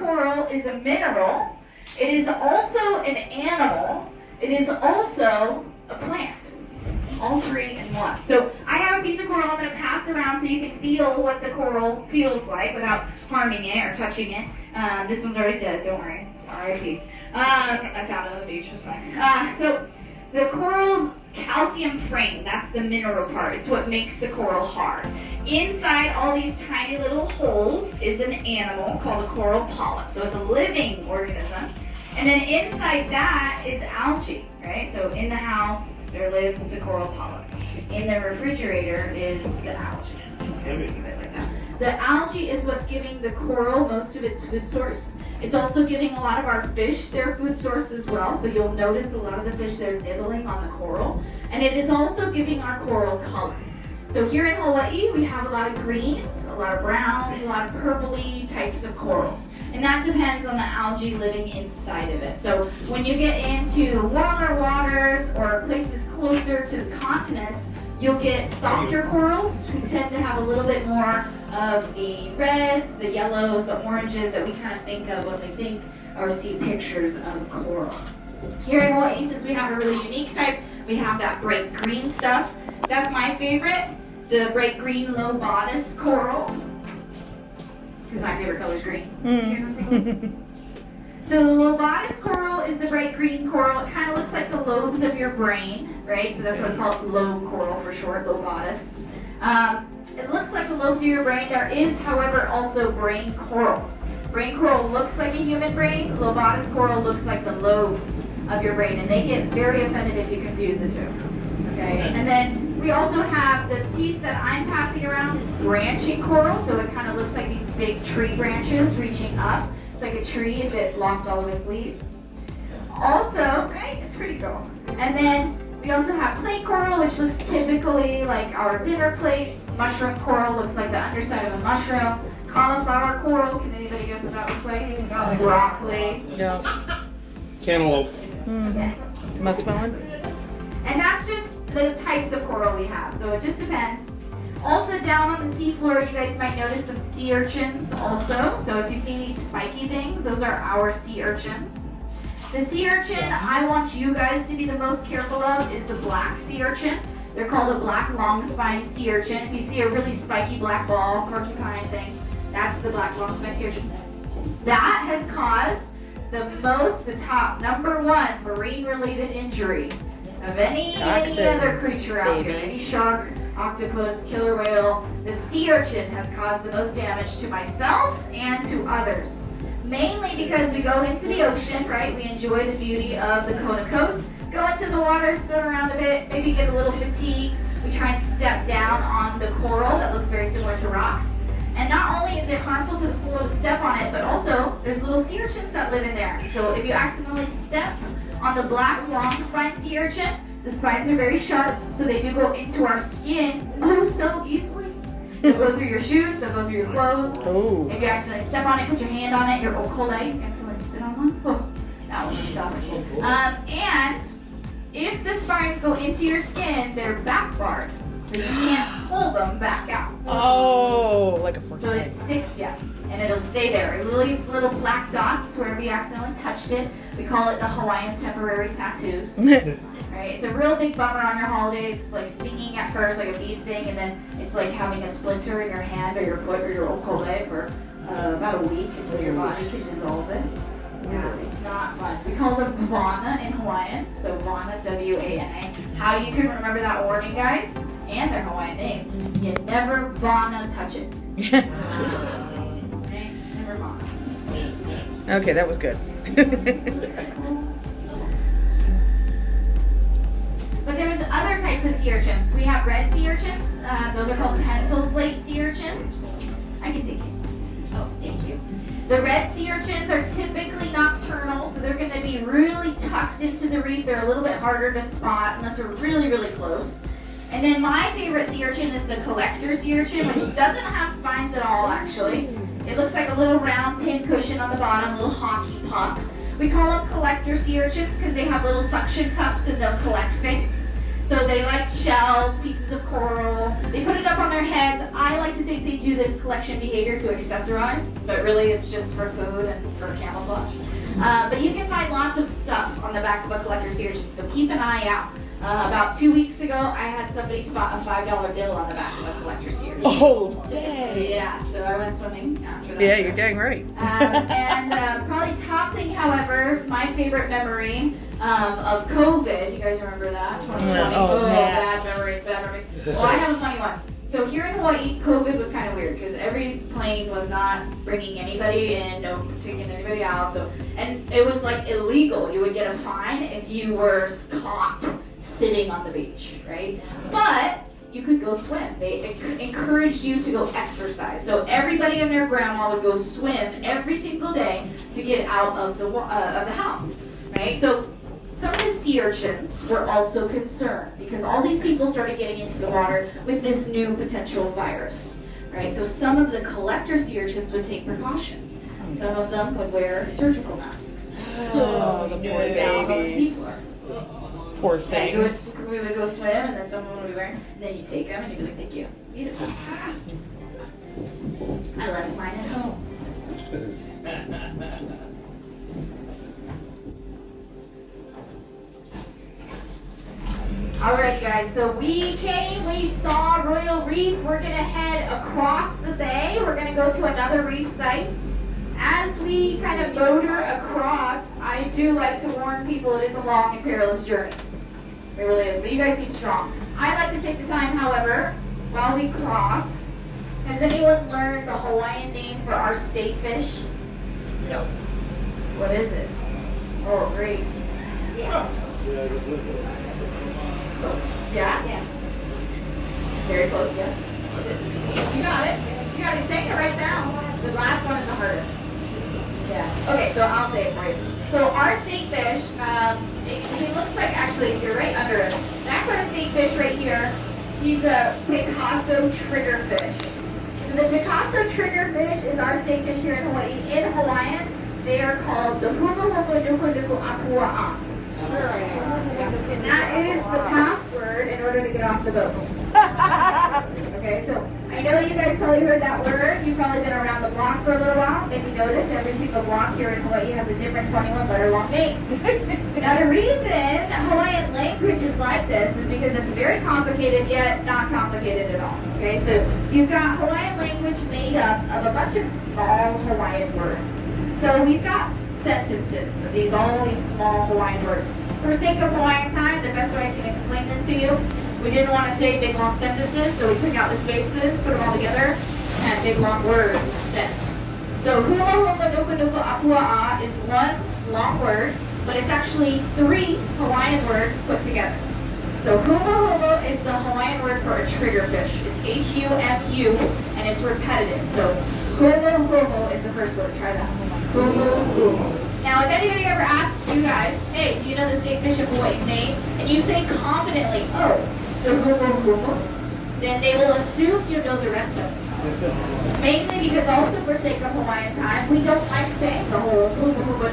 coral is a mineral. It is also an animal. It is also a plant. All three in one. So I have a piece of coral I'm going to pass around so you can feel what the coral feels like without harming it or touching it. This one's already dead, don't worry. R.I.P. I found it on the beach, it's fine. So the coral's calcium frame, that's the mineral part. It's what makes the coral hard. Inside all these tiny little holes is an animal called a coral polyp. So it's a living organism. And then inside that is algae, right? So in the house, there lives the coral polyp. In the refrigerator is the algae. Okay, think of it like that. The algae is what's giving the coral most of its food source. It's also giving a lot of our fish their food source as well. So you'll notice a lot of the fish, they're nibbling on the coral. And it is also giving our coral color. So here in Hawaii, we have a lot of greens, a lot of browns, a lot of purpley types of corals. And that depends on the algae living inside of it. So when you get into warmer waters or places closer to the continents, you'll get softer corals who tend to have a little bit more of the reds, the yellows, the oranges that we kind of think of when we think or see pictures of coral. Here in Hawaii, since we have a really unique type, we have that bright green stuff. That's my favorite, the bright green low bodice coral. Because my favorite color is green. So the lobatus coral is the bright green coral. It kind of looks like the lobes of your brain, right? So that's what we call it, lobe coral for short, lobatus. It looks like the lobes of your brain. There is, however, also brain coral. Brain coral looks like a human brain. Lobatus coral looks like the lobes of your brain, and they get very offended if you confuse the two. Okay, and then we also have the piece that I'm passing around is branching coral. So it kind of looks like these big tree branches reaching up. It's like a tree if it lost all of its leaves. Also, right, it's pretty cool. And then we also have plate coral, which looks typically like our dinner plates. Mushroom coral looks like the underside of a mushroom. Cauliflower coral, can anybody guess what that looks like? Broccoli. Yeah. Cantaloupe. Okay. Muskmelon. And that's just the types of coral we have, so it just depends. Also down on the seafloor, you guys might notice some sea urchins also. So if you see these spiky things, those are our sea urchins. The sea urchin I want you guys to be the most careful of is the black sea urchin. They're called a black long-spined sea urchin. If you see a really spiky black ball, porcupine thing, that's the black long-spined sea urchin. That has caused the top #1 marine-related injury of any other creature out there, any shark, octopus, killer whale. The sea urchin has caused the most damage to myself and to others. Mainly because we go into the ocean, right? We enjoy the beauty of the Kona coast. Go into the water, swim around a bit, maybe get a little fatigued. We try and step down on the coral that looks very similar to rocks. And not only is it harmful to the coral to step on it, but also there's little sea urchins that live in there. So if you accidentally step on the black long spine sea urchin, the spines are very sharp, so they do go into our skin so easily. They'll go through your shoes, they'll go through your clothes. Oh. If you accidentally step on it, put your hand on it, your okole, accidentally sit on one. Oh, that one's tough. And if the spines go into your skin, they're backbarred, so you can't pull them back out. Oh, like a So porcupine. it sticks you, and it'll stay there. It leaves little black dots wherever you accidentally touched it. We call it the Hawaiian temporary tattoos. Right? It's a real big bummer on your holidays. It's like stinging at first, like a bee sting, and then it's like having a splinter in your hand or your foot or your okole for about a week until your body can dissolve it. Yeah, it's not fun. We call them vana in Hawaiian, so vana, W-A-N-A. How you can remember that warning, guys, and their Hawaiian name, you never vana touch it. Okay? Never vana. Okay, that was good. But there's other types of sea urchins. We have red sea urchins. Those are called pencil slate sea urchins. I can take it. Oh, thank you. The red sea urchins are typically nocturnal, so they're going to be really tucked into the reef. They're a little bit harder to spot unless we're really, really close. And then my favorite sea urchin is the collector sea urchin, which doesn't have spines at all, actually. It looks like a little round pin cushion on the bottom, a little hockey puck. We call them collector sea urchins because they have little suction cups and they'll collect things. So they like shells, pieces of coral. They put it up on their heads. I like to think they do this collection behavior to accessorize, but really it's just for food and for camouflage. But you can find lots of stuff on the back of a collector's sea urchin, so keep an eye out. About 2 weeks ago, I had somebody spot a $5 bill on the back of a collector's sea urchin. Oh, dang. Yeah, so I went swimming after that. Yeah, you're dang right. And probably top thing, however, my favorite memory of COVID. You guys remember that? 2020. Oh, bad memories, bad memories. Well, I have a funny one. So here in Hawaii, COVID was kind of weird because every plane was not bringing anybody in, no taking anybody out. So, and it was like illegal. You would get a fine if you were caught sitting on the beach, right? But you could go swim. They encouraged you to go exercise. So everybody and their grandma would go swim every single day to get out of the house, right? So some of the sea urchins were also concerned because all these people started getting into the water with this new potential virus, right? So some of the collector sea urchins would take precaution. Some of them would wear surgical masks. Oh, the poor Down on the babies. seafloor. Poor Yeah, thing. we would go swim, and then someone would be wearing, and then you take them, and you'd be like, thank you. Eat it. I left mine at home. Alrighty, guys, so we saw Royal Reef. We're gonna head across the bay. We're gonna go to another reef site. As we kind of motor across, I do like to warn people it is a long and perilous journey. It really is, but you guys seem strong. I like to take the time, however, while we cross. Has anyone learned the Hawaiian name for our state fish? No. What is it? Oh, great. Yeah? Very close, yes. You got it. You got it. Saying the right sounds. The last one is the hardest. Yeah. Okay, so I'll say it for you. So our state fish, he looks like, actually, you're right under it. That's our state fish right here. He's a Picasso triggerfish. So the Picasso triggerfish is our state fish here in Hawaii. In Hawaiian, they are called the Humuhumu Akua'a. And that is the password in order to get off the boat. Okay, so I know you guys probably heard that word. You've probably been around the block for a little while. If you notice, every single block here in Hawaii has a different 21-letter long name. Now the reason Hawaiian language is like this is because it's very complicated, yet not complicated at all. Okay, so you've got Hawaiian language made up of a bunch of small Hawaiian words. So we've got sentences of all these small Hawaiian words. For sake of Hawaiian time, the best way I can explain this to you, we didn't want to say big long sentences, so we took out the spaces, put them all together, and had big long words instead. So Humuhumu is one long word, but it's actually 3 Hawaiian words put together. So humuhumu is the Hawaiian word for a triggerfish. It's H-U-M-U, and it's repetitive. So humuhumu is the first word. Try that. Humuhumu. Now, if anybody ever asks you guys, hey, do you know the state fish of Hawaii's name? And you say confidently, oh, the humuhumu, then they will assume you know the rest of it. Mainly because also for sake of Hawaiian time, we don't like saying the whole humuhumu.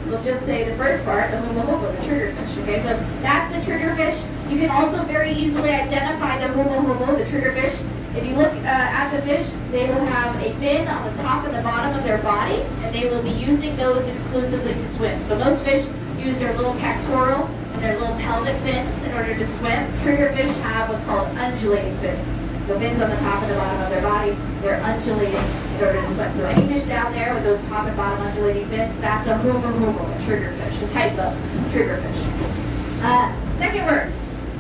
We'll just say the first part, the humuhumu, the triggerfish. Okay, so that's the triggerfish. You can also very easily identify the humuhumu, the triggerfish. If you look at the fish, they will have a fin on the top and the bottom of their body, and they will be using those exclusively to swim. So most fish use their little pectoral and their little pelvic fins in order to swim. Triggerfish have what's called undulating fins. So fins on the top and the bottom of their body, they're undulating in order to swim. So any fish down there with those top and bottom undulating fins, that's a humuhumu, a triggerfish, a type of triggerfish. Second word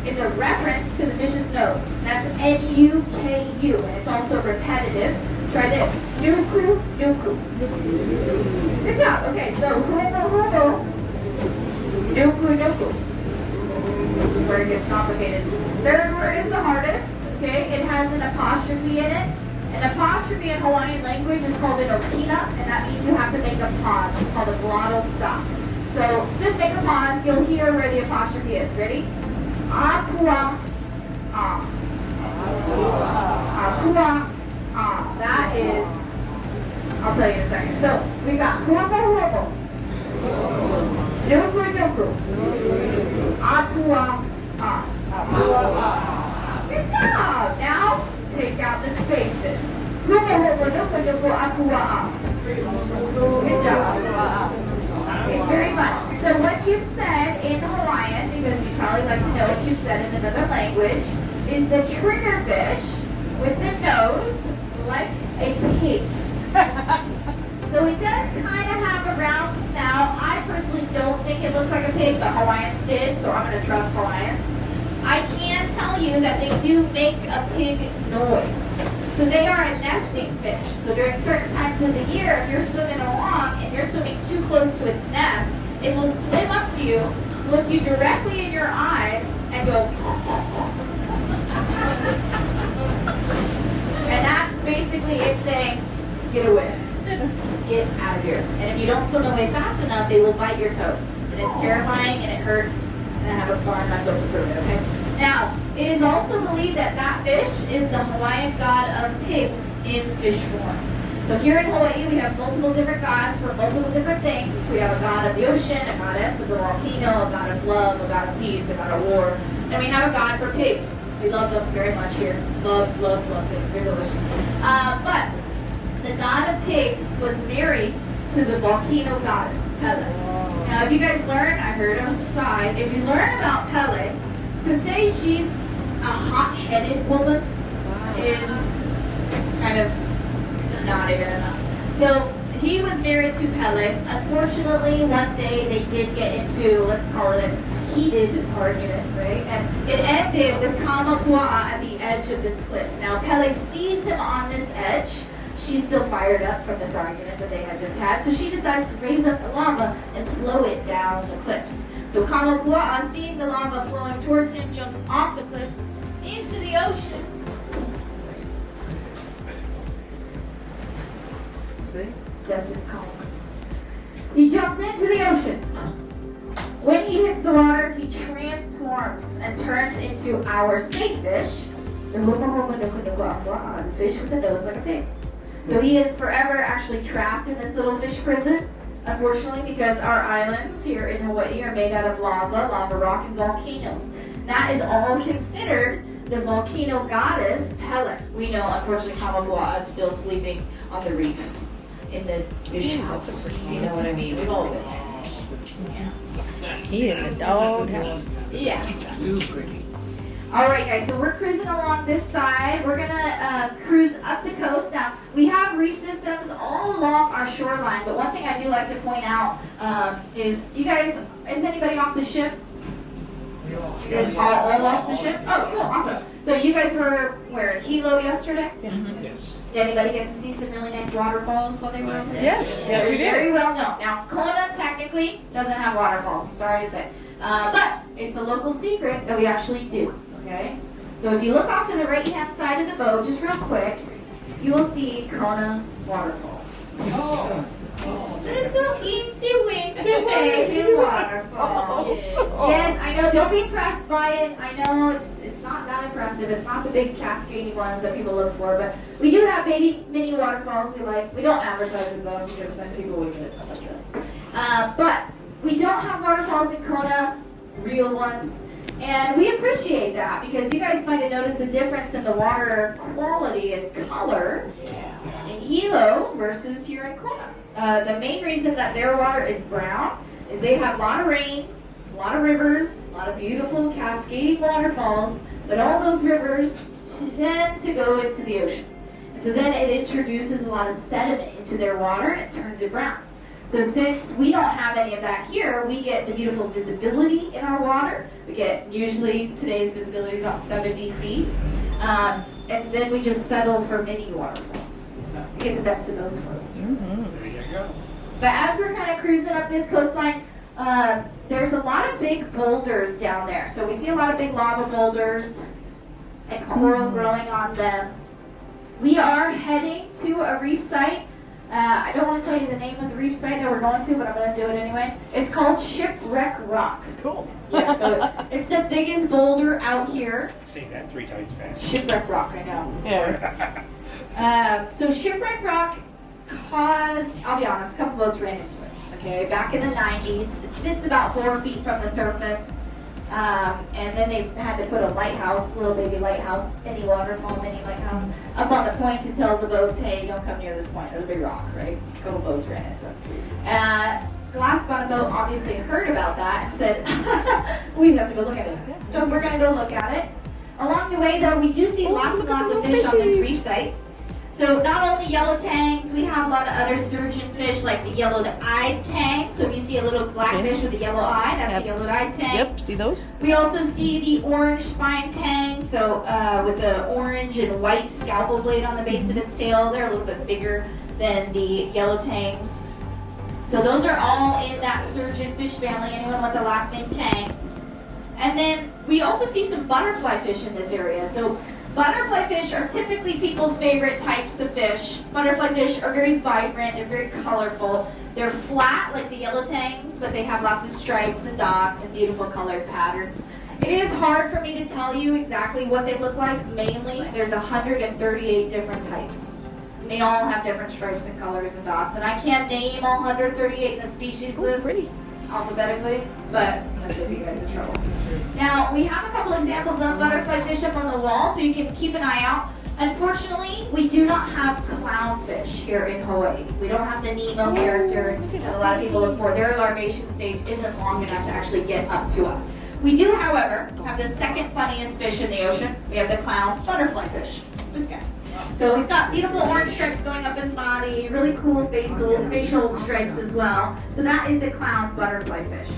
is a reference to the fish's nose. That's N-U-K-U, and it's also repetitive. Try this. Nuku, nuku. Good job. Okay, so humuhumu, nuku, nuku. This is where it gets complicated. Third word is the hardest. Okay, it has an apostrophe in it. An apostrophe in Hawaiian language is called an okina, and that means you have to make a pause. It's called a glottal stop. So just make a pause. You'll hear where the apostrophe is. Ready? Akua, ah. Akua, ah. That is, I'll tell you in a second. So we got humuhumu, nuku nuku, akua, Good job. Now, take out the spaces. Good job. It's very fun. So what you've said in Hawaiian, because you'd probably like to know what you've said in another language, is the trigger fish with the nose like a pig. So it does kind of have a round snout. I personally don't think it looks like a pig, but Hawaiians did, so I'm going to trust Hawaiians. I can tell you that they do make a pig noise. So they are a nesting fish. So during certain times of the year, if you're swimming along and you're swimming too close to its nest, it will swim up to you, look you directly in your eyes, and go. And that's basically it saying, get away. Get out of here. And if you don't swim away fast enough, they will bite your toes. And it's terrifying and it hurts. And I have a scar on my foot to prove it, okay? Now, it is also believed that that fish is the Hawaiian god of pigs in fish form. So here in Hawaii, we have multiple different gods for multiple different things. We have a god of the ocean, a goddess of the volcano, a god of love, a god of peace, a god of war. And we have a god for pigs. We love them very much here. Love, love, love pigs. They're delicious. But the god of pigs was married to the volcano goddess, Pele. Now, if you guys learn, I heard on the side, if you learn about Pele, to say she's a hot-headed woman is kind of not even enough. So he was married to Pele. Unfortunately, one day they did get into, let's call it a heated argument, right? And it ended with Kamapua'a at the edge of this cliff. Now, Pele sees him on this edge. She's still fired up from this argument that they had just had, so she decides to raise up the lava and flow it down the cliffs. So Kamapua'a, seeing the lava flowing towards him, jumps off the cliffs into the ocean. See? Dustin's calling. He jumps into the ocean. When he hits the water, he transforms and turns into our snake fish, the fish with a nose like a pig. So he is forever actually trapped in this little fish prison, unfortunately, because our islands here in Hawaii are made out of lava rock, and volcanoes. That is all considered the volcano goddess, Pele. We know, unfortunately, Kamapua'a is still sleeping on the reef in the fish house. You know what I mean? We've all been there. Yeah. He in the doghouse. Yeah. All right, guys, so we're cruising along this side. We're gonna cruise up the coast. Now, we have reef systems all along our shoreline, but one thing I do like to point out is, you guys, is anybody off the ship? You guys all off the ship? Oh, cool, awesome. So you guys were, where, in Hilo yesterday? Yes. Did anybody get to see some really nice waterfalls while they were over there? Yes, yes, we did. Very well known. Now, Kona technically doesn't have waterfalls, I'm sorry to say. But it's a local secret that we actually do. Okay, so if you look off to the right-hand side of the boat, just real quick, you will see Kona waterfalls. Oh. Little itsy-wincy baby waterfalls. Yes, I know, don't be impressed by it. I know it's not that impressive. It's not the big cascading ones that people look for, but we do have baby mini waterfalls we like. We don't advertise it though, because then people will get upset. But we don't have waterfalls in Kona, real ones. And we appreciate that because you guys might have noticed the difference in the water quality and color in Hilo versus here in Kona. The main reason that their water is brown is they have a lot of rain, a lot of rivers, a lot of beautiful cascading waterfalls, but all those rivers tend to go into the ocean. And so then it introduces a lot of sediment into their water and it turns it brown. So since we don't have any of that here, we get the beautiful visibility in our water. We get, usually today's visibility is about 70 feet. And then we just settle for mini waterfalls. So we get the best of both worlds. There you go. But as we're kind of cruising up this coastline, there's a lot of big boulders down there. So we see a lot of big lava boulders and coral growing on them. We are heading to a reef site. I don't want to tell you the name of the reef site that we're going to, but I'm going to do it anyway. It's called Shipwreck Rock. Cool. Yeah, so it's the biggest boulder out here. Say that 3 times fast. Shipwreck Rock, I know. Yeah. So Shipwreck Rock caused, I'll be honest, a couple boats ran into it. Okay, back in the 90s. It sits about 4 feet from the surface. And then they had to put a lighthouse, little baby lighthouse, mini waterfall, mini lighthouse, up on the point to tell the boats, hey, don't come near this point. There's a big rock, right? A couple boats ran into it. Glass bottom boat obviously heard about that and said, we have to go look at it. So we're going to go look at it. Along the way, though, we do see lots and lots of fish on this reef site. So not only yellow tangs, we have a lot of other sturgeon fish like the yellow-eyed tang. So if you see a little black fish with a yellow eye, that's the yellow-eyed tang. Yep, see those? We also see the orange spine tang, so with the orange and white scalpel blade on the base of its tail. They're a little bit bigger than the yellow tangs. So those are all in that sturgeon fish family, anyone with the last name Tang. And then we also see some butterfly fish in this area. So butterfly fish are typically people's favorite types of fish. Butterfly fish are very vibrant, they're very colorful. They're flat like the yellow tangs, but they have lots of stripes and dots and beautiful colored patterns. It is hard for me to tell you exactly what they look like. Mainly, there's 138 different types. They all have different stripes and colors and dots. And I can't name all 138 in the species list alphabetically, but I'm going to save you guys in trouble. Now, we have a couple examples of butterfly fish up on the wall, so you can keep an eye out. Unfortunately, we do not have clownfish here in Hawaii. We don't have the Nemo character that a lot of people look for. Their larvation stage isn't long enough to actually get up to us. We do, however, have the second funniest fish in the ocean. We have the clown butterfly fish. This guy. So he's got beautiful orange stripes going up his body, really cool facial stripes as well. So that is the clown butterfly fish.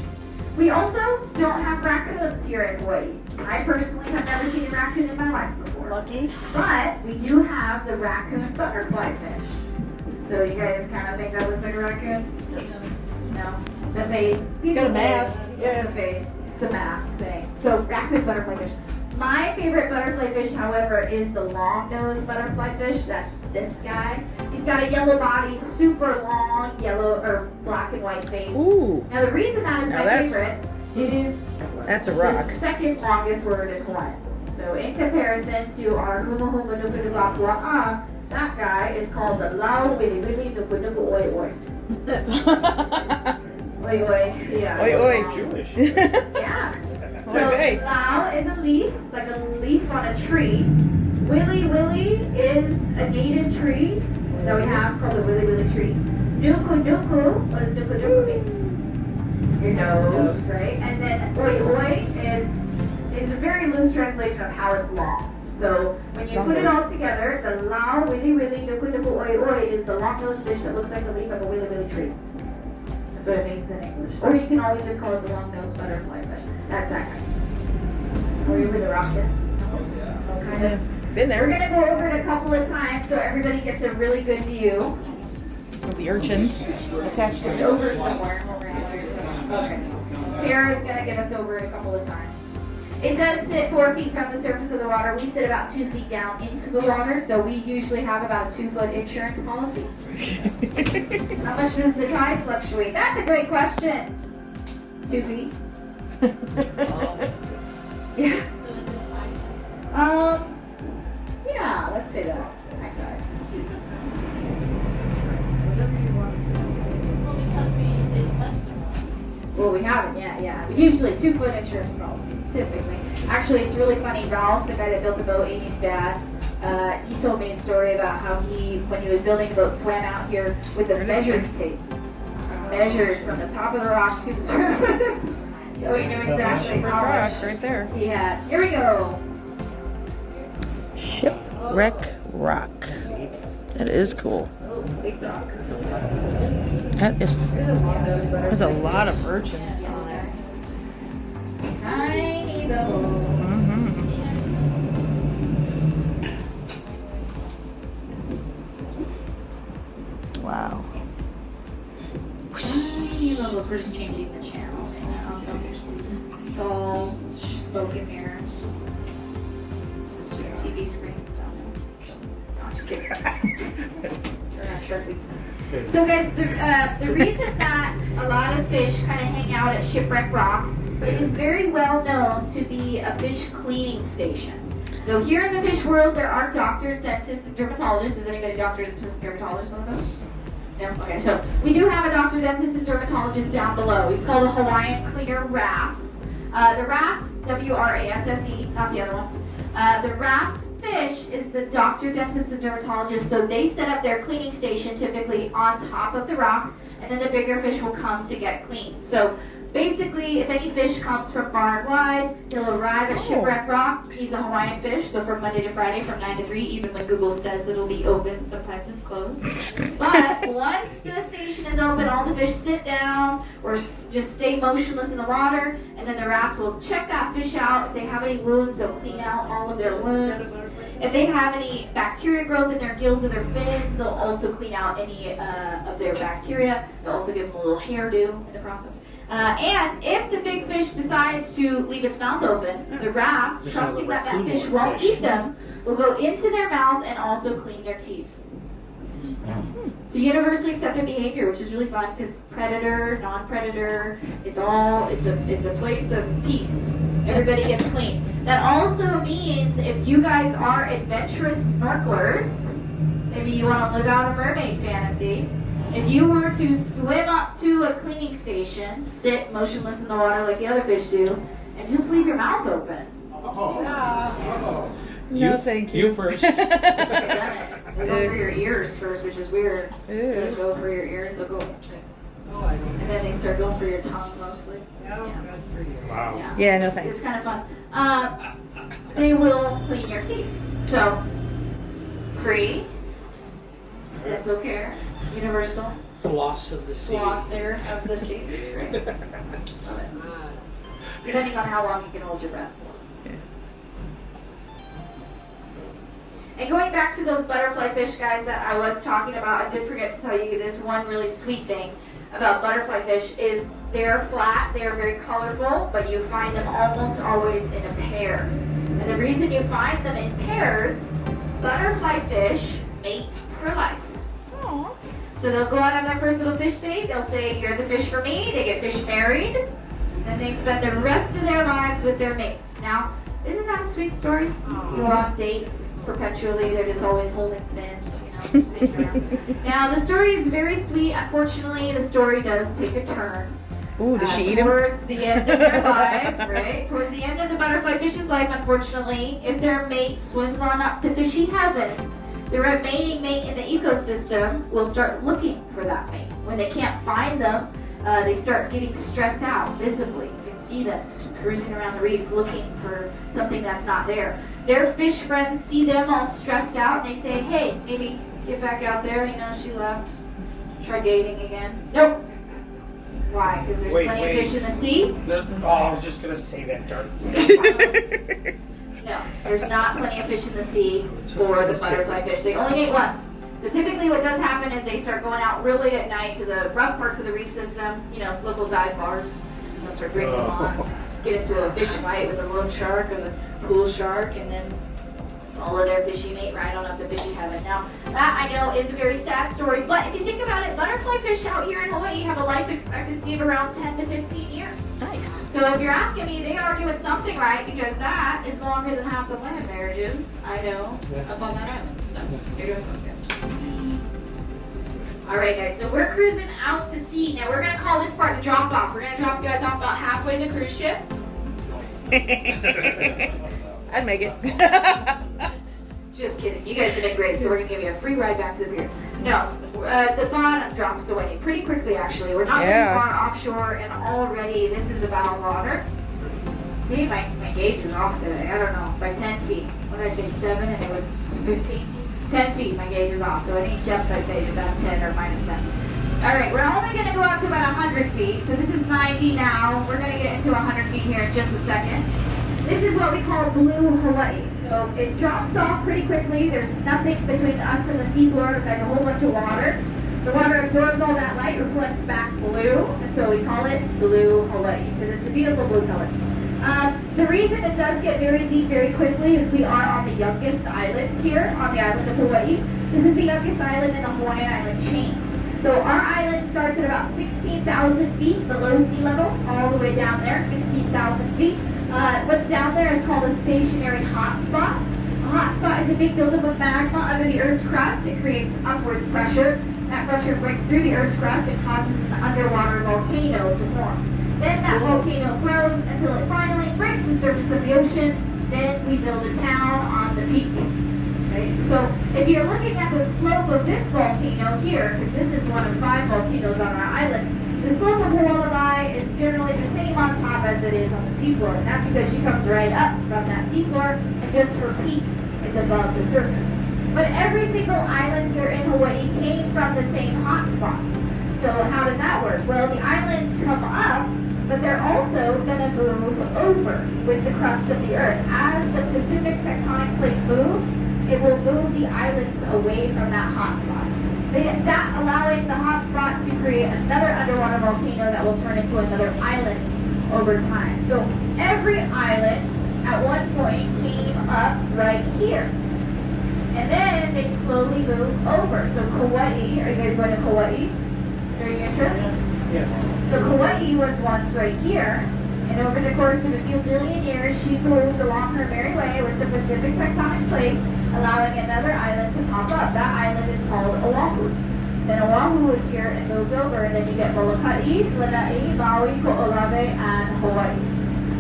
We also don't have raccoons here in Hawaii. I personally have never seen a raccoon in my life before. Lucky. But we do have the raccoon butterfly fish. So you guys kind of think that looks like a raccoon? No. The face. You got a mask. Yeah, the face. It's the mask thing. So raccoon butterfly fish. My favorite butterfly fish, however, is the long-nosed butterfly fish. That's this guy. He's got a yellow body, super long yellow or black and white face. Ooh. Now the reason that is my favorite, it is That's a rock. the second longest word in Hawaiian. So in comparison to our huma huma nuku nuku apua, that guy is called the lau wili wili nuku nuku oi oi. Oi oi. Yeah. Oi oi. Jewish. Yeah. So lau is a leaf, like a leaf on a tree. Willy willy is a native tree that we have. It's called the willy willy tree. Nuku nuku, what does nuku nuku mean? Your nose, right? And then oi oi is a very loose translation of how it's long. So when you put it all together, the lau willy willy nuku nuku oi oi is the long-nosed fish that looks like the leaf of a willy willy tree. That's what it means in English. Or you can always just call it the long-nosed butterfly fish. That's that guy. Were you with the rocket? Oh, kind of. Been We're there. going to go over it a couple of times so everybody gets a really good view. With the urchins attached to It's it. over somewhere. Okay. Tara's going to get us over it a couple of times. It does sit 4 feet from the surface of the water. We sit about 2 feet down into the water, so we usually have about a 2-foot insurance policy. How much does the tide fluctuate? That's a great question. 2 feet. Yeah. Yeah, let's say that. High tide. Well, we haven't yet, yeah. Usually 2-foot insurance policy, typically. Actually, it's really funny. Ralph, the guy that built the boat, Amy's dad, he told me a story about how he, when he was building the boat, swam out here with a measuring tape. Measured from the top of the rock to the surface. So we knew exactly how much Right there. he had. Here we go. Shipwreck rock. That is cool. Oh, big rock. That is. There's a lot of those butterflies. There's a lot of urchins on there. Tiny bubbles. Wow. Tiny bubbles. We're just changing the channel. It's all spoken mirrors. This is just TV screens down there. No, I'm just kidding. They're not Sharpie. So guys, the reason that a lot of fish kind of hang out at Shipwreck Rock, it is very well known to be a fish cleaning station. So here in the fish world, there are doctors, dentists, and dermatologists. Is anybody a doctor, dentist, and dermatologist on the boat? No? Okay, so we do have a doctor, dentist, and dermatologist down below. He's called a Hawaiian cleaner wrasse. The wrasse, W-R-A-S-S-E, not the other one. The wrasse fish is the doctor, dentist, and dermatologist, so they set up their cleaning station typically on top of the rock, and then the bigger fish will come to get cleaned. So basically, if any fish comes from far and wide, he'll arrive at Shipwreck Rock. He's a Hawaiian fish, so from Monday to Friday from 9 to 3, even when Google says it'll be open, sometimes it's closed. But once the station is open, all the fish sit down or just stay motionless in the water, and then the wrasse will check that fish out. If they have any wounds, they'll clean out all of their wounds. If they have any bacteria growth in their gills or their fins, they'll also clean out any of their bacteria. They'll also give them a little hairdo in the process. And if the big fish decides to leave its mouth open, the wrasse, trusting that that fish won't eat them, will go into their mouth and also clean their teeth. It's a universally accepted behavior, which is really fun because predator, non-predator, it's a place of peace. Everybody gets clean. That also means if you guys are adventurous snorkelers, maybe you want to live out a mermaid fantasy. If you were to swim up to a cleaning station, sit motionless in the water like the other fish do, and just leave your mouth open. No, thank you. You first. They've done it. They go for your ears first, which is weird. They go for your ears, they'll go, and then they start going for your tongue mostly. Wow. Yeah, no thanks. It's kind of fun. They will clean your teeth. So, free, dental care, universal, Floss of the sea. flosser of the sea. It's great. Love it. Depending on how long you can hold your breath for. And going back to those butterfly fish, guys, that I was talking about, I did forget to tell you this one really sweet thing about butterfly fish is they're flat, they're very colorful, but you find them almost always in a pair. And the reason you find them in pairs, butterfly fish mate for life. Aww. So they'll go out on their first little fish date, they'll say, you're the fish for me, they get fish married, then they spend the rest of their lives with their mates. Now, isn't that a sweet story? You go on dates perpetually, they're just always holding fins, just hanging around. Now, the story is very sweet. Unfortunately, the story does take a turn. Ooh, does she eat him? Towards the end of their life, right? Towards the end of the butterfly fish's life, unfortunately, if their mate swims on up to fishy heaven, the remaining mate in the ecosystem will start looking for that mate. When they can't find them, they start getting stressed out visibly. You can see them cruising around the reef looking for something that's not there. Their fish friends see them all stressed out and they say, hey, maybe get back out there. She left. Try dating again. Nope. Why? Because there's plenty of fish in the sea? I was just going to say that, Dark. No, there's not plenty of fish in the sea for the butterfly fish. They only mate once. So typically what does happen is they start going out really at night to the rough parts of the reef system, local dive bars. They'll start drinking a lot, get into a fish fight with a loan shark or the pool shark, and then follow their fishy mate right on up to fishy heaven. Now, that I know is a very sad story, but if you think about it, butterfly fish out here in Hawaii have a life expectancy of around 10 to 15 years. Nice. So if you're asking me, they are doing something right because that is longer than half the land marriages I know up on that island. So you're doing something good. All right, guys, so we're cruising out to sea. Now, we're going to call this part the drop-off. We're going to drop you guys off about halfway to the cruise ship. I'd make it. Just kidding. You guys have been great, so we're going to give you a free ride back to the pier. No, the bottom drops away pretty quickly, actually. We're not very far offshore, and already this is about water. See, my gauge is off today. I don't know, by 10 feet. What did I say, 7, and it was 15? 10 feet, my gauge is off. So any depths I say, just add 10 or minus 10. All right, we're only going to go up to about 100 feet. So this is 90 now. We're going to get into 100 feet here in just a second. This is what we call blue Hawaii. So it drops off pretty quickly. There's nothing between us and the seafloor besides a whole bunch of water. The water absorbs all that light, reflects back blue, and so we call it blue Hawaii because it's a beautiful blue color. The reason it does get very deep very quickly is we are on the youngest island here, on the island of Hawaii. This is the youngest island in the Hawaiian island chain. So our island starts at about 16,000 feet below sea level, all the way down there, 16,000 feet. What's down there is called a stationary hotspot. A hotspot is a big buildup of magma under the Earth's crust. It creates upwards pressure. That pressure breaks through the Earth's crust and causes an underwater volcano to form. Then that volcano grows until it finally breaks the surface of the ocean. Then we build a town on the peak. Right? So if you're looking at the slope of this volcano here, because this is one of 5 volcanoes on our island, the slope of Hawai'i is generally the same on top as it is on the seafloor. And that's because she comes right up from that seafloor, and just her peak is above the surface. But every single island here in Hawaii came from the same hotspot. So how does that work? Well, the islands come up, but they're also going to move over with the crust of the earth. As the Pacific tectonic plate moves, it will move the islands away from that hotspot. That allowing the hotspot to create another underwater volcano that will turn into another island over time. So every island at one point came up right here. And then they slowly move over. So Kauai, are you guys going to Kauai during your trip? Yes. So Kauai was once right here. And over the course of a few billion years, she moved along her merry way with the Pacific tectonic plate, allowing another island to pop up. That island is called Oahu. Then Oahu was here and moved over, and then you get Molokai, Lanai, Maui, Ko'olave, and Hawaii.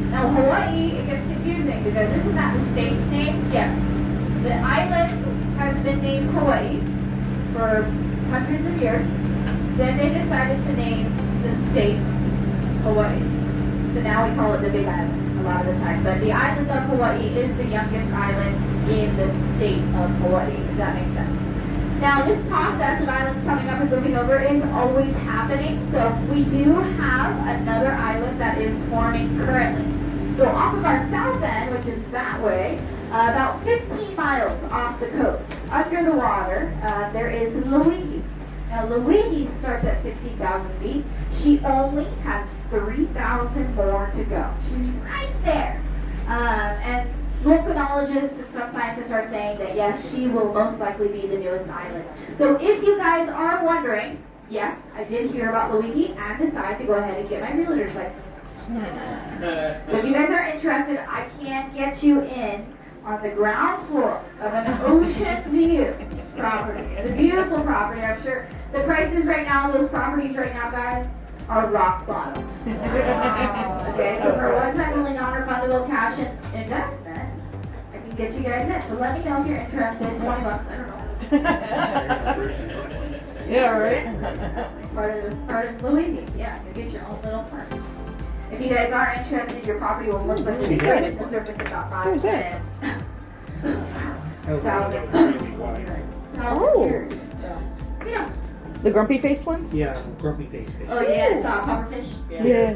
Now Hawaii, it gets confusing because isn't that the state's name? Yes. The island has been named Hawaii for hundreds of years. Then they decided to name the state Hawaii. So now we call it the Big Island a lot of the time. But the island of Hawaii is the youngest island in the state of Hawaii, if that makes sense. Now this process of islands coming up and moving over is always happening. So we do have another island that is forming currently. So off of our south end, which is that way, about 15 miles off the coast, under the water, there is Lauihi. Now Lauihi starts at 16,000 feet. She only has 3,000 more to go. She's right there. And volcanologists and some scientists are saying that yes, she will most likely be the newest island. So if you guys are wondering, yes, I did hear about Lauihi and decided to go ahead and get my realtor's license. So if you guys are interested, I can get you in on the ground floor of an ocean view property. It's a beautiful property. I'm sure the prices right now, those properties right now, guys, are rock bottom. Okay, so for a one-time only non-refundable cash investment, I can get you guys in. So let me know if you're interested. $20, I don't know. Yeah, right? Part of Louis, yeah, you get your own little park. If you guys are interested, your property will most likely be at the surface of about 5 to 10,000 years. So, yeah. The grumpy faced ones? Yeah, grumpy face. Oh yeah, saw pufferfish. Yeah.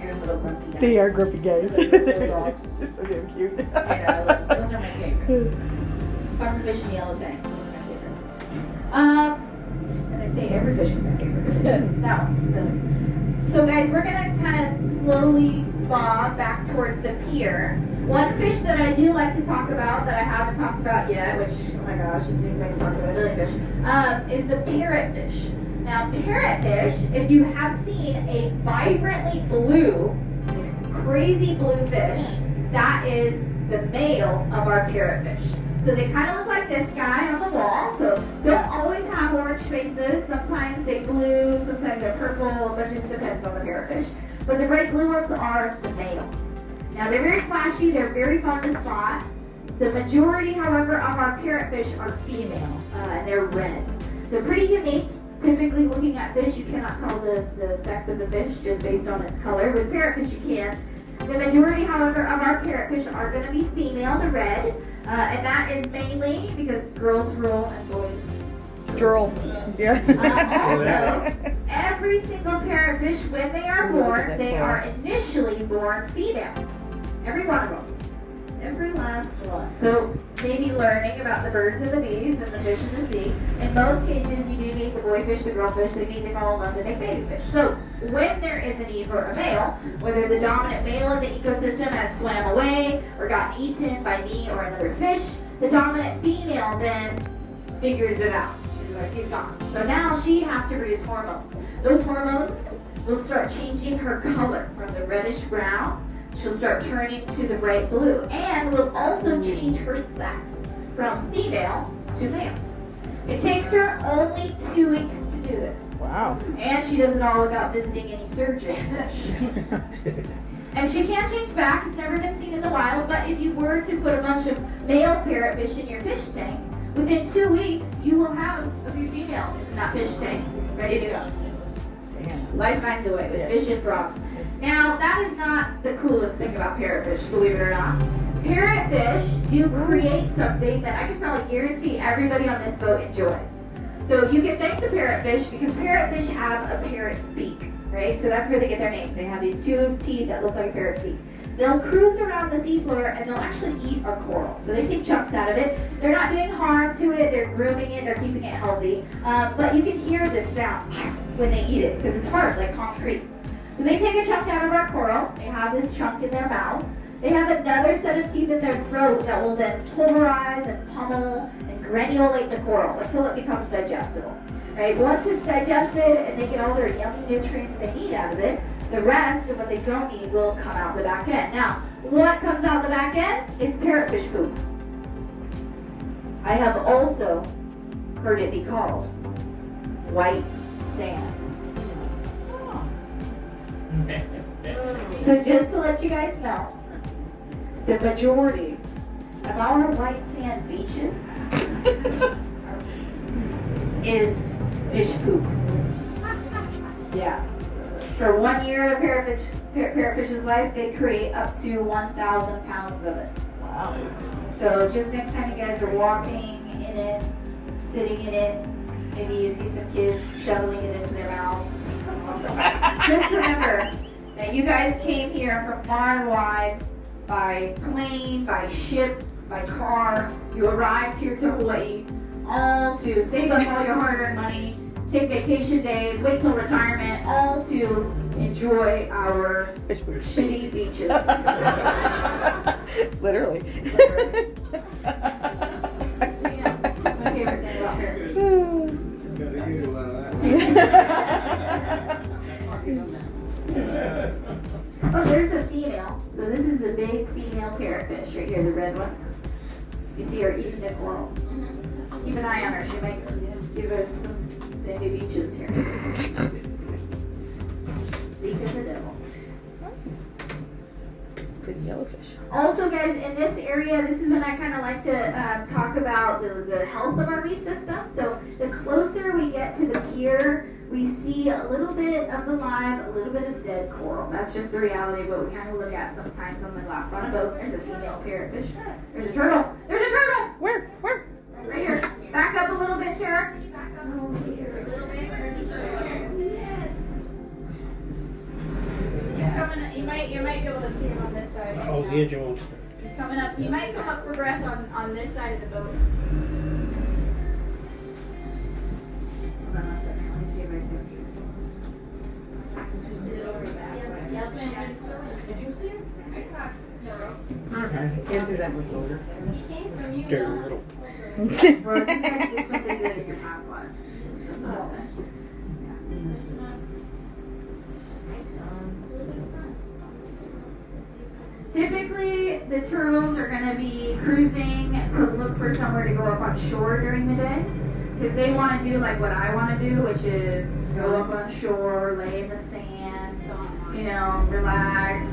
They're little grumpy guys. They are grumpy guys. They're little dogs. They're so damn cute. Those are my favorite. Pufferfish and yellow tanks. Those are my favorite. And I say every fish is my favorite. That one, really. So guys, we're gonna kind of slowly bob back towards the pier. One fish that I do like to talk about that I haven't talked about yet, which, oh my gosh, it seems like I'm talking about a million fish, is the parrotfish. Now, parrotfish, if you have seen a vibrantly blue, crazy blue fish, that is the male of our parrotfish. So they kind of look like this guy on the wall. So don't always have orange faces. Sometimes they blue, sometimes they're purple, but just depends on the parrotfish. But the bright blue ones are the males. Now they're very flashy, they're very fun to spot. The majority, however, of our parrotfish are female, and they're red. So pretty unique. Typically looking at fish, you cannot tell the sex of the fish just based on its color. With parrotfish, you can. The majority, however, of our parrotfish are going to be female, the red. And that is mainly because girls rule and boys Drool. Yeah. also, every single parrotfish, when they are born, they are initially born female. Every one of them. Every last one. So maybe learning about the birds and the bees and the fish in the sea. In most cases, you do meet the boy fish, the girl fish, they meet, they fall in love, they make baby fish. So when there is a need for a male, whether the dominant male in the ecosystem has swam away or gotten eaten by me or another fish, the dominant female then figures it out. She's like, he's gone. So now she has to produce hormones. Those hormones will start changing her color from the reddish brown. She'll start turning to the bright blue and will also change her sex from female to male. It takes her only 2 weeks to do this. Wow. And she does it all without visiting any surgeon fish. And she can't change back. It's never been seen in the wild. But if you were to put a bunch of male parrotfish in your fish tank, within 2 weeks, you will have a few females in that fish tank ready to go. Damn. Life finds a way with fish and frogs. Now, that is not the coolest thing about parrotfish, believe it or not. Parrotfish do create something that I can probably guarantee everybody on this boat enjoys. So you can thank the parrotfish because parrotfish have a parrot's beak, right? So that's where they get their name. They have these 2 teeth that look like a parrot's beak. They'll cruise around the seafloor and they'll actually eat our coral. So they take chunks out of it. They're not doing harm to it. They're grooming it. They're keeping it healthy. But you can hear this sound when they eat it because it's hard, like concrete. So they take a chunk out of our coral. They have this chunk in their mouths. They have another set of teeth in their throat that will then pulverize and pummel and granulate the coral until it becomes digestible. Right? Once it's digested and they get all their yummy nutrients they need out of it, the rest of what they don't need will come out the back end. Now, what comes out the back end is parrotfish poop. I have also heard it be called white sand. So just to let you guys know, the majority of our white sand beaches is fish poop. Yeah. For 1 year of parrotfish's life, they create up to 1,000 pounds of it. Wow. So just next time you guys are walking in it, sitting in it, maybe you see some kids shoveling it into their mouths. Just remember that you guys came here from far and wide by plane, by ship, by car. You arrived here to Hawaii all to save up all your hard-earned money, take vacation days, wait till retirement, all to enjoy our shitty beaches. Literally. So, yeah, my favorite thing about here. Gotta get one of that. Oh, there's a female. So this is a big female parrotfish right here, the red one. You see her eating the coral. Keep an eye on her. She might give us some sandy beaches here. Speak of the devil. Pretty yellowfish. Also, guys, in this area, this is when I kind of like to talk about the health of our reef system. So the closer we get to the pier, we see a little bit of the live, a little bit of dead coral. That's just the reality of what we kind of look at sometimes on the glass bottom boat. There's a female parrotfish. There's a turtle. There's a turtle! Where? Right here. Back up a little bit, Tara. Back up a little bit. Yes. He's coming. You might be able to see him on this side. Oh, the edge won't. He's coming up. He might come up for breath on this side of the boat. Hold on 1 second. Let me see if I can. Did you see it over your back? Yeah. Did you see it? I saw it. Okay. Can't do that much older. Very little. Well, you guys did something good in your past lives. That's what I'm saying. Typically, the turtles are going to be cruising to look for somewhere to go up on shore during the day. Because they want to do like what I want to do, which is go up on shore, lay in the sand, you know, relax.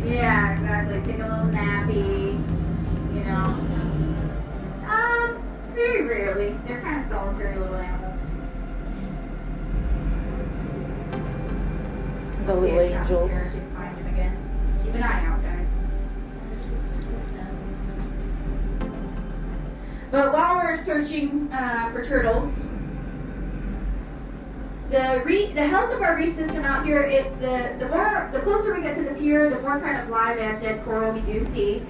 Yeah, exactly. Take a little nappy, you know. Very rarely. They're kind of solitary little animals. The See little if Captain angels. Sarah can find him again. Keep an eye out, guys. But while we're searching for turtles, the health of our reef system out here, the closer we get to the pier, the more kind of live and dead coral we do see.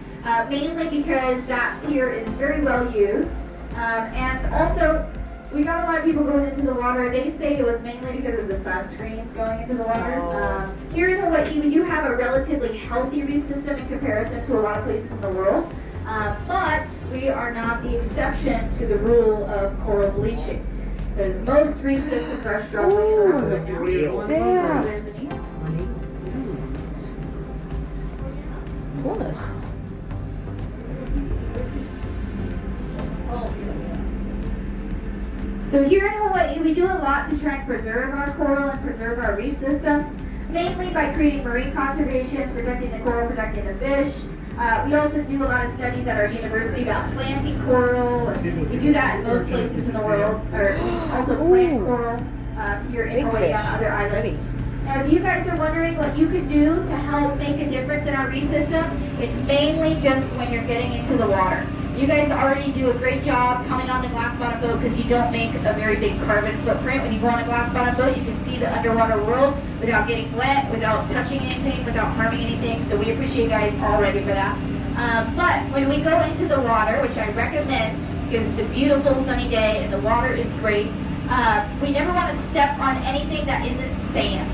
Mainly because that pier is very well used. And also, we got a lot of people going into the water. They say it was mainly because of the sunscreens going into the water. Here in Hawaii, we do have a relatively healthy reef system in comparison to a lot of places in the world. But we are not the exception to the rule of coral bleaching. Because most reef systems are struggling in the world right now. Yeah. There's an eel. Coolness. So here in Hawaii, we do a lot to try and preserve our coral and preserve our reef systems, mainly by creating marine conservations, protecting the coral, protecting the fish. We also do a lot of studies at our university about planting coral. And we do that in most places in the world, or we also plant coral here in Big Hawaii fish. on other islands. Ready. Now, if you guys are wondering what you can do to help make a difference in our reef system, it's mainly just when you're getting into the water. You guys already do a great job coming on the glass bottom boat because you don't make a very big carbon footprint. When you go on a glass bottom boat, you can see the underwater world without getting wet, without touching anything, without harming anything. So we appreciate you guys all ready for that. But when we go into the water, which I recommend because it's a beautiful sunny day and the water is great, we never want to step on anything that isn't sand,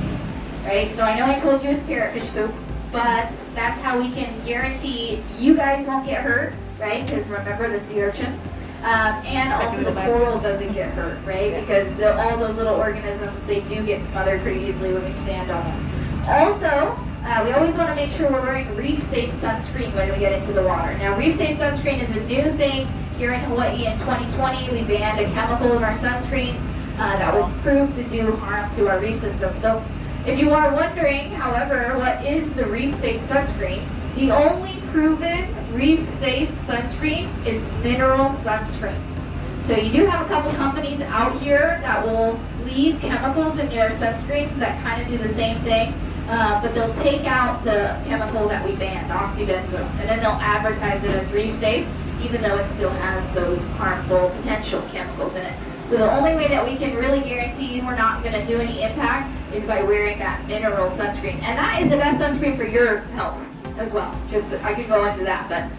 right? So I know I told you it's parrotfish poop, but that's how we can guarantee you guys won't get hurt, right? Because remember the sea urchins. And also the coral doesn't get hurt, right? Because all those little organisms, they do get smothered pretty easily when we stand on them. Also, we always want to make sure we're wearing reef-safe sunscreen when we get into the water. Now, reef-safe sunscreen is a new thing here in Hawaii in 2020. We banned a chemical in our sunscreens that was proved to do harm to our reef system. So if you are wondering, however, what is the reef-safe sunscreen, the only proven reef-safe sunscreen is mineral sunscreen. So you do have a couple companies out here that will leave chemicals in their sunscreens that kind of do the same thing, but they'll take out the chemical that we banned, oxybenzone, and then they'll advertise it as reef-safe, even though it still has those harmful potential chemicals in it. So the only way that we can really guarantee you we're not going to do any impact is by wearing that mineral sunscreen. And that is the best sunscreen for your health as well. Just, I could go into that, but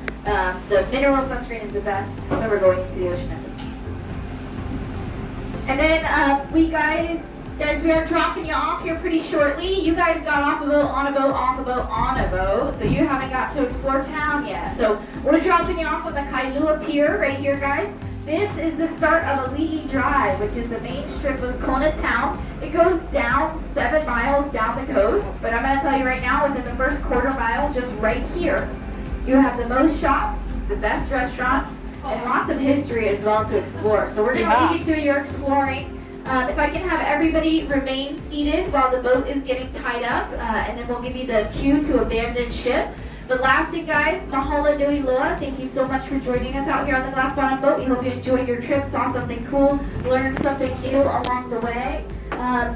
the mineral sunscreen is the best when we're going into the ocean entrance. And then we we are dropping you off here pretty shortly. You guys got off a boat, on a boat, off a boat, on a boat, so you haven't got to explore town yet. So we're dropping you off on the Kailua Pier right here, guys. This is the start of Ali'i Drive, which is the main strip of Kona town. It goes down 7 miles down the coast, but I'm going to tell you right now, within the first quarter mile, just right here, you have the most shops, the best restaurants, and lots of history as well to explore. So we're going to lead you to your exploring. If I can have everybody remain seated while the boat is getting tied up, and then we'll give you the cue to abandon ship. But last thing, guys, mahalo nui loa. Thank you so much for joining us out here on the glass bottom boat. We hope you enjoyed your trip, saw something cool, learned something new along the way.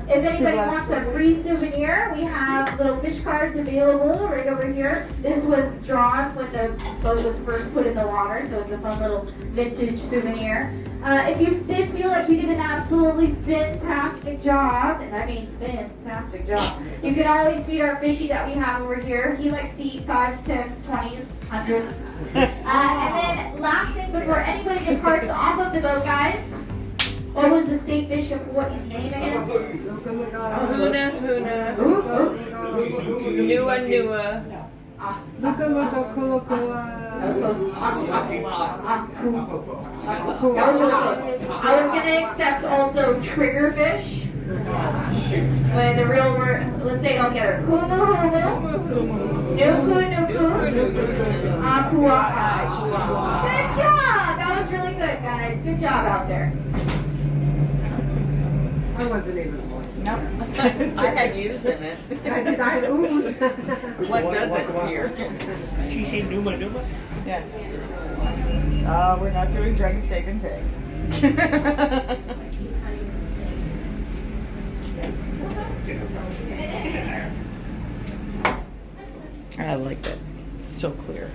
If anybody wants a free souvenir, we have little fish cards available right over here. This was drawn when the boat was first put in the water, so it's a fun little vintage souvenir. If you did feel like you did an absolutely fantastic job, and I mean fantastic job, you can always feed our fishy that we have over here. He likes to eat 5s, 10s, 20s, 100s. And then last thing before anybody departs off of the boat, guys, what was the state fish of Hawaii's name again? Huna, huna. Nua, nua. Luka, luka, kula, kula. That was close. That was really close. I was going to accept also triggerfish. With the real word, let's say it all together. Humu, humu. Nuku, nuku. Apua, good job. That was really good, guys. Good job out there. I wasn't even close. Nope. I had used in it. I had ooze. What does it here? She say Numa Numa? Yeah. We're not doing dragon steak and take. I like it. So clear.